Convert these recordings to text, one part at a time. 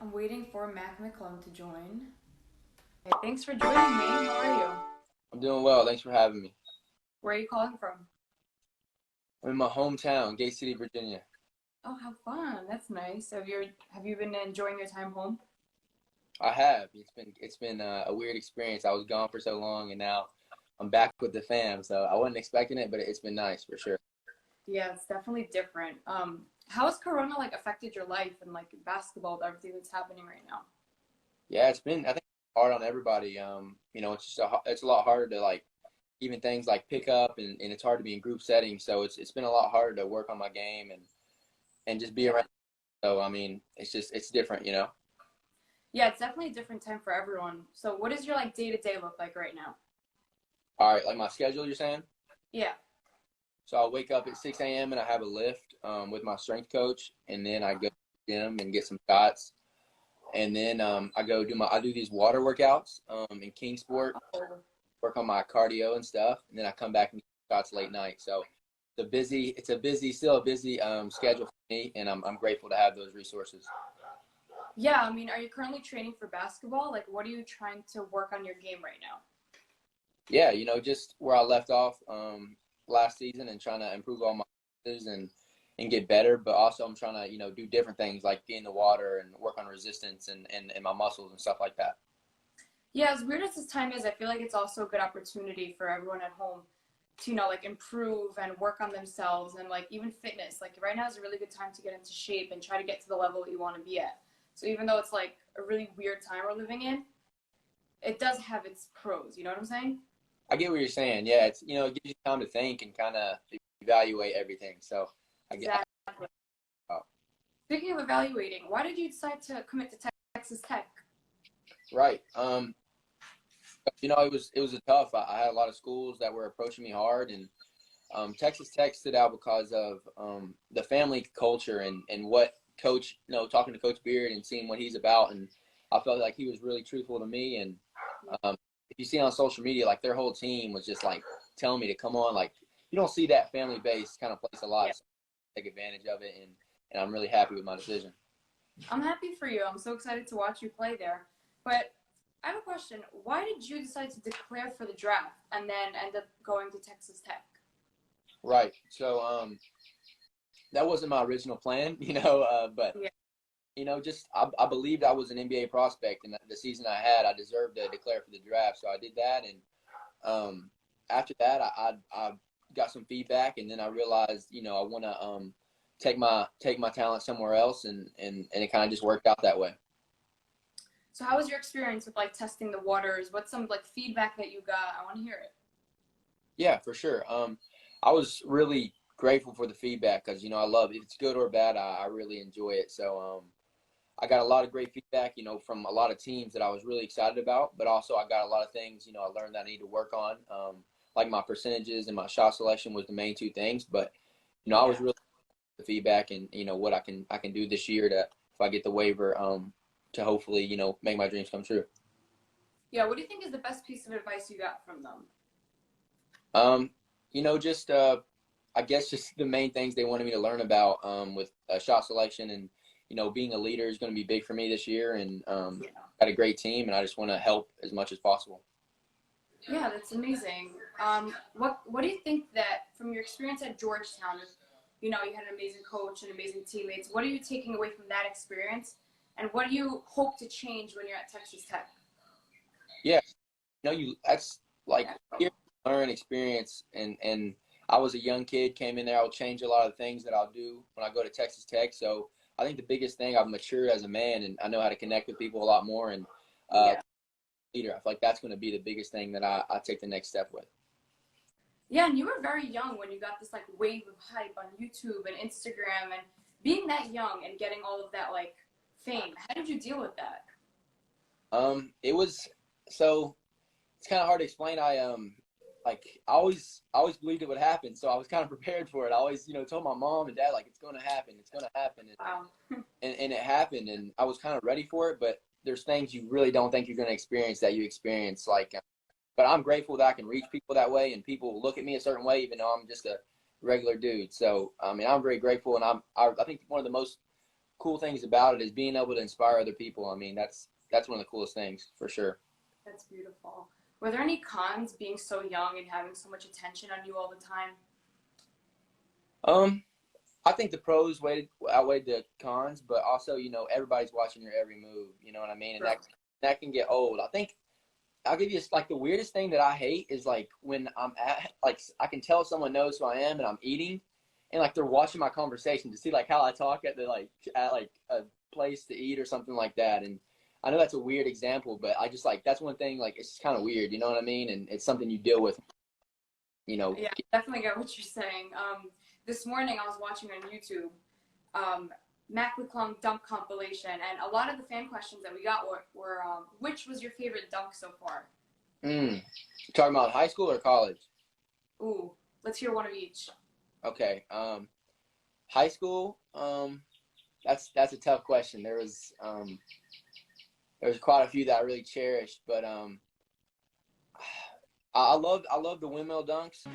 I'm waiting for Mac McClung to join. Hey, thanks for joining me. How are you? I'm doing well. Thanks for having me. Where are you calling from? I'm in my hometown, Gate City, Virginia. Oh, how fun. That's nice. Have you been enjoying your time home? I have. It's been a weird experience. I was gone for so long, and now I'm back with the fam. So I wasn't expecting it, but it's been nice for sure. Yeah, it's definitely different. How has Corona like affected your life and like basketball with everything that's happening right now? Yeah, it's been. I think hard on everybody. It's just it's a lot harder to like even things like pick up, and it's hard to be in group settings. So it's been a lot harder to work on my game and just be Yeah. around. So I mean, it's different. Yeah, it's definitely a different time for everyone. So what does your like day to day look like right now? All right, like my schedule, you're saying? Yeah. So I wake up at 6 a.m. and I have a lift with my strength coach, and then I go to the gym and get some shots, and then I do these water workouts in Kingsport, Oh, work on my cardio and stuff, and then I come back and get shots late night. So still a busy schedule for me, and I'm grateful to have those resources. yeah, I mean, are you currently training for basketball? Like, what are you trying to work on your game right now? Yeah, just where I left off last season and trying to improve all my skills and get better, but also I'm trying to do different things like get in the water and work on resistance and my muscles and stuff like that. Yeah, as weird as this time is, I feel like it's also a good opportunity for everyone at home to, like improve and work on themselves and like even fitness. Like right now is a really good time to get into shape and try to get to the level that you want to be at. So even though it's like a really weird time we're living in, it does have its pros. You know what I'm saying? I get what you're saying. Yeah, it gives you time to think and kind of evaluate everything. So I get Exactly. oh, Speaking of evaluating, why did you decide to commit to Texas Tech? right. It was a tough. I had a lot of schools that were approaching me hard, and Texas Tech stood out because of the family culture and what Coach, talking to Coach Beard and seeing what he's about, and I felt like he was really truthful to me. And if you see on social media, like their whole team was just like telling me to come on. Like you don't see that family based kind of place a Yeah, lot, so I take advantage of it, and I'm really happy with my decision. I'm happy for you. I'm so excited to watch you play there. But I have a question. Why did you decide to declare for the draft and then end up going to Texas Tech? Right. So that wasn't my original plan, but Yeah. just I believed I was an NBA prospect, and the season I had, I deserved to declare for the draft. So I did that, and after that, I got some feedback, and then I realized, I want to take my talent somewhere else, and it kind of just worked out that way. So how was your experience with like testing the waters? What's some like feedback that you got? I want to hear it. Yeah, for sure. I was really grateful for the feedback because I love it. If it's good or bad, I really enjoy it. So I got a lot of great feedback, from a lot of teams that I was really excited about, but also I got a lot of things, I learned that I need to work on. Like my percentages and my shot selection was the main two things, but I Yeah. was really the feedback and what I can do this year to if I get the waiver to hopefully make my dreams come true. Yeah. What do you think is the best piece of advice you got from them? Um, just I guess just the main things they wanted me to learn about with shot selection and being a leader is going to be big for me this year, and Yeah. got a great team, and I just want to help as much as possible. Yeah, that's amazing. What do you think that from your experience at Georgetown, you had an amazing coach and amazing teammates. What are you taking away from that experience, and what do you hope to change when you're at Texas Tech? Yeah, you that's like Yeah. here learn experience, and I was a young kid, came in there. I'll change a lot of things that I'll do when I go to Texas Tech. So I think the biggest thing, I've matured as a man, and I know how to connect with people a lot more, and uh, Yeah. leader. I feel like that's going to be the biggest thing that I take the next step with. Yeah, and you were very young when you got this like wave of hype on YouTube and Instagram, and being that young and getting all of that like fame. How did you deal with that? It was so it's kind of hard to explain. I always believed it would happen, so I was kind of prepared for it. I always told my mom and dad like it's going to happen, it's going to happen, Wow. and it happened, and I was kind of ready for it. But there's things you really don't think you're going to experience that you experience. But I'm grateful that I can reach people that way, and people look at me a certain way, even though I'm just a regular dude. So I mean, I'm very grateful, and I think one of the most cool things about it is being able to inspire other people. I mean, that's one of the coolest things for sure. That's beautiful. Were there any cons being so young and having so much attention on you all the time? I think the pros outweighed the cons, but also, everybody's watching your every move. You know what I mean? And that can get old. I think I'll give you like the weirdest thing that I hate is like when I'm at like I can tell someone knows who I am and I'm eating, and like they're watching my conversation to see like how I talk at a place to eat or something like that. And I know that's a weird example, but I just like that's one thing like it's kind of weird. You know what I mean? And it's something you deal with. Yeah, definitely get what you're saying. This morning I was watching on YouTube Mac McClung dunk compilation, and a lot of the fan questions that we got were which was your favorite dunk so far? Talking about high school or college? Ooh, let's hear one of each. Okay. High school. That's a tough question. There was quite a few that I really cherished, but I love the windmill dunks.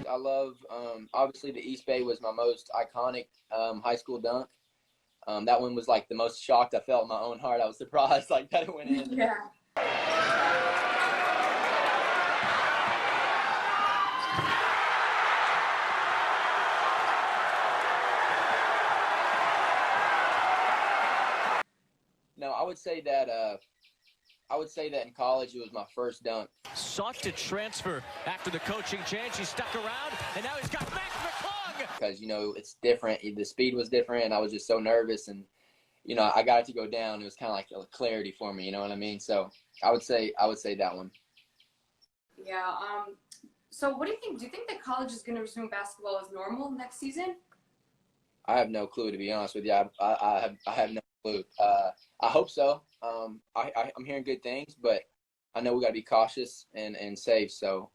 I love obviously the East Bay was my most iconic high school dunk. That one was like the most shocked I felt in my own heart. I was surprised like that it went in. Yeah. No, I would say that in college it was my first dunk. Sought to transfer after the coaching change. He stuck around, and now he's got Mac McClung. Because, it's different. The speed was different, and I was just so nervous. And, I got it to go down. It was kind of like a clarity for me, you know what I mean? So I would say that one. Yeah. So what do you think? Do you think that college is going to resume basketball as normal next season? I have no clue, to be honest with you. I have no clue. I hope so. I'm hearing good things, but I know we got to be cautious and safe. So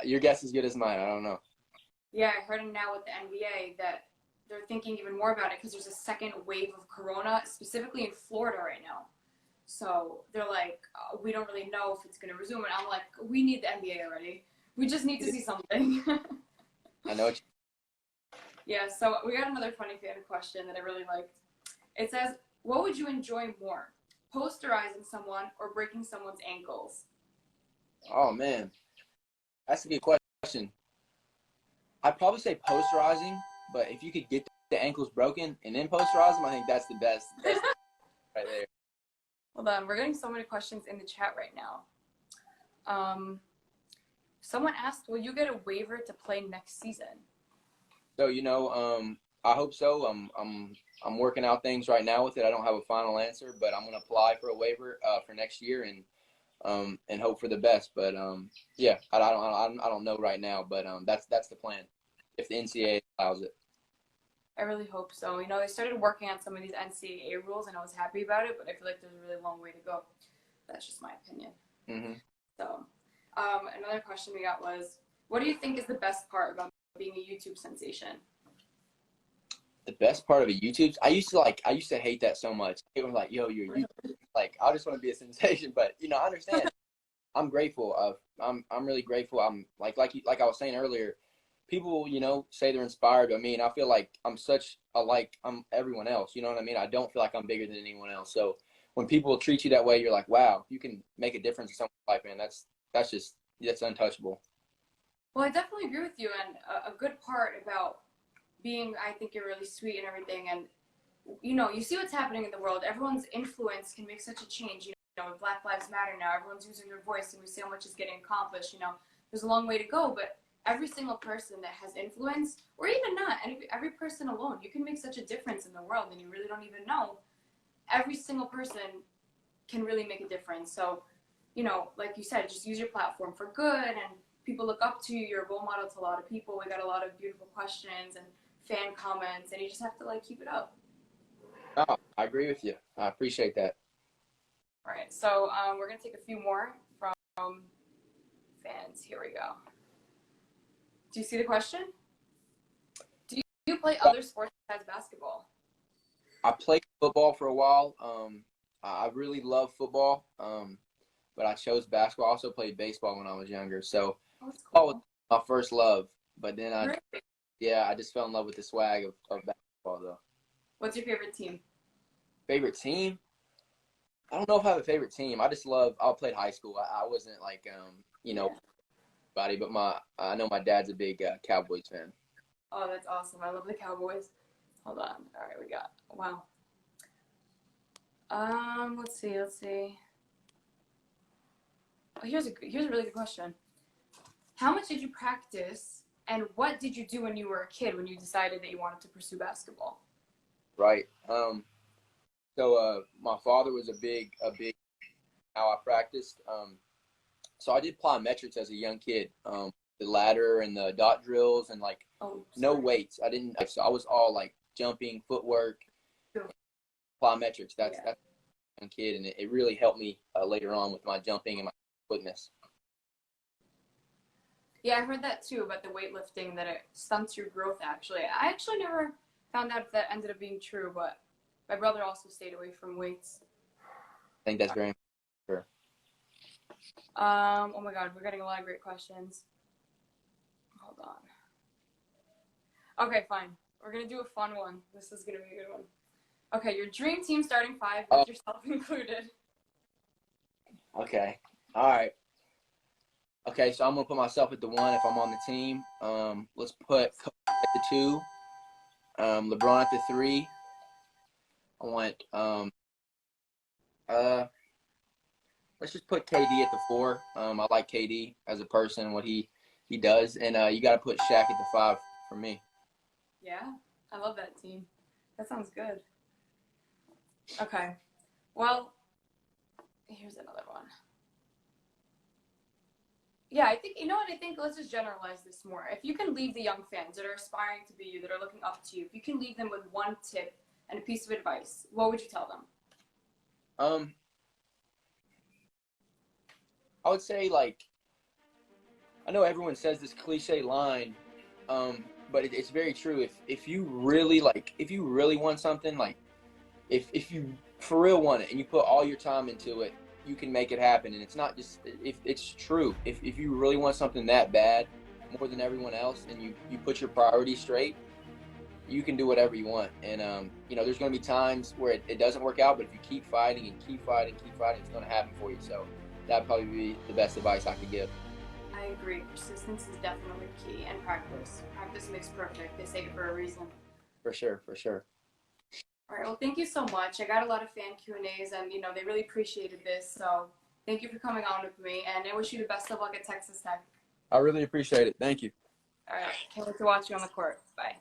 your guess is as good as mine. I don't know. Yeah, I heard now with the NBA that they're thinking even more about it because there's a second wave of corona, specifically in Florida right now. So they're like, we don't really know if it's going to resume. And I'm like, we need the NBA already. We just need to see something. I know what Yeah, so we got another funny fan question that I really liked. It says, what would you enjoy more, posterizing someone or breaking someone's ankles? Oh, man. That's a good question. I'd probably say posterizing, but if you could get the ankles broken and then posterize them, I think that's the best right there. Hold on, we're getting so many questions in the chat right now. Someone asked, will you get a waiver to play next season? So, I hope so. I'm working out things right now with it. I don't have a final answer, but I'm going to apply for a waiver for next year and hope for the best. But yeah, I don't know right now, but that's the plan if the NCAA allows it. I really hope so. They started working on some of these NCAA rules, and I was happy about it, but I feel like there's a really long way to go. That's just my opinion. Mm-hmm. So, another question we got was, what do you think is the best part about being a YouTube sensation? The best part of a YouTube, I used to hate that so much. It was like, yo, you're YouTube. Like, I just want to be a sensation, but I understand. I'm grateful. I'm really grateful. I'm like I was saying earlier, people, say they're inspired by me, and I feel like I'm I'm everyone else. You know what I mean? I don't feel like I'm bigger than anyone else. So when people treat you that way, you're like, wow, you can make a difference in someone's life, man. That's untouchable. Well, I definitely agree with you, and a good part about being, I think you're really sweet and everything, and you see what's happening in the world. Everyone's influence can make such a change. With Black Lives Matter now, everyone's using their voice, and we see how much is getting accomplished. There's a long way to go, but every single person that has influence, or even not, every person alone, you can make such a difference in the world, and you really don't even know. Every single person can really make a difference. So, like you said, just use your platform for good, and people look up to you. You're a role model to a lot of people. We got a lot of beautiful questions and fan comments, and you just have to keep it up. Oh, I agree with you. I appreciate that. All right, so we're gonna take a few more from fans. Here we go. Do you see the question? Do you play other sports besides basketball? I played football for a while. I really love football, but I chose basketball. I also played baseball when I was younger. So football was my first love. But then Yeah, I just fell in love with the swag of basketball, though. What's your favorite team? Favorite team? I don't know if I have a favorite team. I just love. I played high school. I wasn't like body, but I know my dad's a big Cowboys fan. Oh, that's awesome. I love the Cowboys. Hold on. All right, we got. Wow. Let's see. Oh, here's a really good question. How much did you practice, and what did you do when you were a kid when you decided that you wanted to pursue basketball? Right. So my father was a big how I practiced. So I did plyometrics as a young kid. The ladder and the dot drills and like no weights. I didn't. So I was all like jumping, footwork, plyometrics. That's a young kid, and it really helped me later on with my jumping and my quickness. Yeah, I heard that too about the weightlifting, that it stunts your growth. Actually, I actually never found out if that ended up being true, but my brother also stayed away from weights. I think that's very important. Oh my God, we're getting a lot of great questions. Hold on. Okay, fine. We're gonna do a fun one. This is gonna be a good one. Okay, your dream team starting five with yourself included. Okay. All right. Okay, so I'm gonna put myself at the one if I'm on the team. Let's put Kobe at the 2, LeBron at the 3. I want let's just put KD at the 4. I like KD as a person, what he does, and you got to put Shaq at the 5 for me. Yeah, I love that team. That sounds good. Okay, well, here's another one. Yeah, I think, I think let's just generalize this more. If you can leave the young fans that are aspiring to be you, that are looking up to you, if you can leave them with one tip and a piece of advice, what would you tell them? I would say, like, I know everyone says this cliche line, but it's very true. If you really want something, like if you for real want it and you put all your time into it, you can make it happen. And it's not just if it's true. If you really want something that bad, more than everyone else, and you put your priorities straight, you can do whatever you want. And there's going to be times where it doesn't work out, but if you keep fighting and keep fighting, it's going to happen for you. So that'd probably be the best advice I could give. I agree. Persistence is definitely key, and practice. Practice makes perfect. They say it for a reason. For sure. All right. Well, thank you so much. I got a lot of fan Q&As, and they really appreciated this. So thank you for coming on with me, and I wish you the best of luck at Texas Tech. I really appreciate it. Thank you. All right. Can't wait to watch you on the court. Bye.